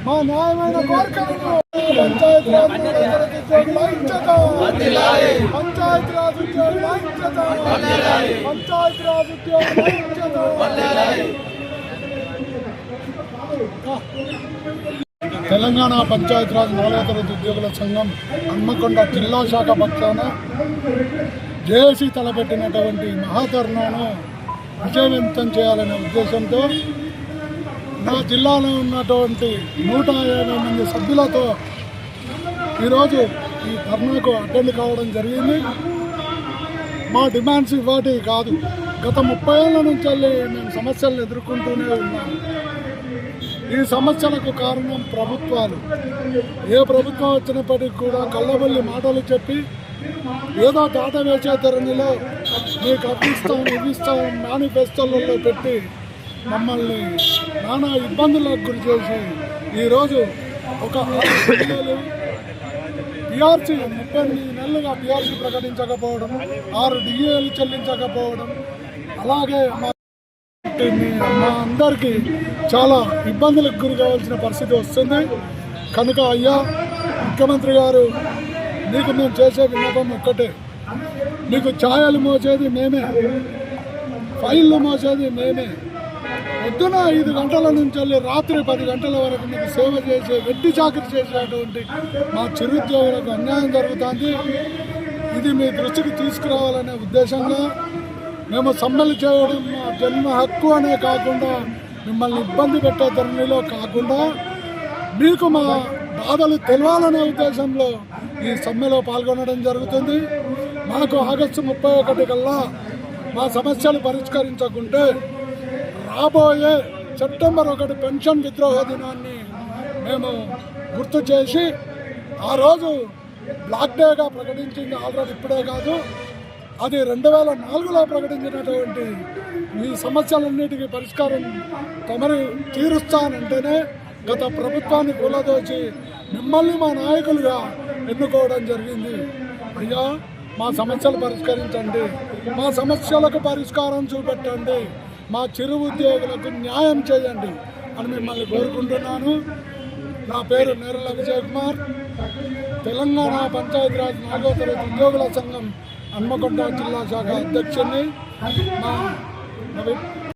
మా న్యాయమైన కోరికలను పంచాయతీరాజ్ ఉద్యోగుల ఐక్యత, పంచాయతీరాజ్ ఉద్యోగుల ఐక్యత, పంచాయతీరాజ్ ఉద్యోగుల ఐక్యత. తెలంగాణ పంచాయతీరాజ్ 4వ తరగతి ఉద్యోగుల సంఘం హన్మకొండ జిల్లా శాఖ పక్షాన జేఏసీ తలపెట్టినటువంటి మహాధర్నాను విజయవంతం చేయాలనే ఉద్దేశంతో నా జిల్లాలో ఉన్నటువంటి 150 మంది సభ్యులతో ఈరోజు ఈ ధర్నాకు అటెండ్ కావడం జరిగింది. మా డిమాండ్స్ ఇవాటి కాదు, గత 30 ఏళ్ల నుంచి మేము సమస్యలను ఎదుర్కొంటూనే ఉన్నాము. ఈ సమస్యలకు కారణం ప్రభుత్వాలు. ఏ ప్రభుత్వం వచ్చినప్పటికీ కూడా కళ్ళబొల్లి మాటలు చెప్పి ఏదో దాట వేసే ధోరణిలో మీకు అప్పిస్తాం ఇవ్విస్తాం మేనిఫెస్టోలలో పెట్టి మమ్మల్ని నానా ఇబ్బందులకు గురి చేసి ఈరోజు ఒక పిఆర్సీ 38 నెలలుగా పిఆర్సీ ప్రకటించకపోవడం, 6 డిఏలు చెల్లించకపోవడం, అలాగే మా అందరికీ చాలా ఇబ్బందులకు గురి కావాల్సిన పరిస్థితి వస్తుంది. కనుక అయ్యా ముఖ్యమంత్రి గారు, మీకు మేము చేసే విన్నపం ఒక్కటే, మీకు ఛాయలు మోసేది మేమే, ఫైళ్ళు మోసేది మేమే. పొద్దున 5 గంటల నుంచి వెళ్ళి రాత్రి 10 గంటల వరకు మీకు సేవ చేసే వెట్టి చాకరీ చేసేటువంటి మా చిరుద్యోగులకు అన్యాయం జరుగుతుంది. ఇది మీ దృష్టికి తీసుకురావాలనే ఉద్దేశంగా మేము సమ్మెలు చేయడం మా జన్మ హక్కు అనే కాకుండా, మిమ్మల్ని ఇబ్బంది పెట్టే ధోరణిలో కాకుండా మీకు మా బాధలు తెలవాలనే ఉద్దేశంలో ఈ సమ్మెలో పాల్గొనడం జరుగుతుంది. మాకు ఆగస్టు 31 కల్లా మా సమస్యలు పరిష్కరించకుంటే రాబోయే సెప్టెంబర్ 1 పెన్షన్ విద్రోహ దినాన్ని మేము గుర్తు చేసి ఆ రోజు బ్లాక్ డేగా ప్రకటించింది ఆల్రెడీ ఇప్పుడే కాదు, అది 2004లో ప్రకటించినటువంటి ఈ సమస్యలన్నిటికీ పరిష్కారం తమరు తీరుస్తానంటేనే గత ప్రభుత్వాన్ని కూలదోచి మిమ్మల్ని మా నాయకులుగా ఎన్నుకోవడం జరిగింది. అయ్యా మా సమస్యలు పరిష్కరించండి, మా సమస్యలకు పరిష్కారం చూపెట్టండి, మా చిరు ఉద్యోగులకు న్యాయం చేయండి అని మిమ్మల్ని కోరుకుంటున్నాను. నా పేరు నేరల విజయ్ కుమార్, తెలంగాణ పంచాయతీరాజ్ 4వ తరగతి ఉద్యోగుల సంఘం హన్మకొండ జిల్లా శాఖ అధ్యక్షుడిని.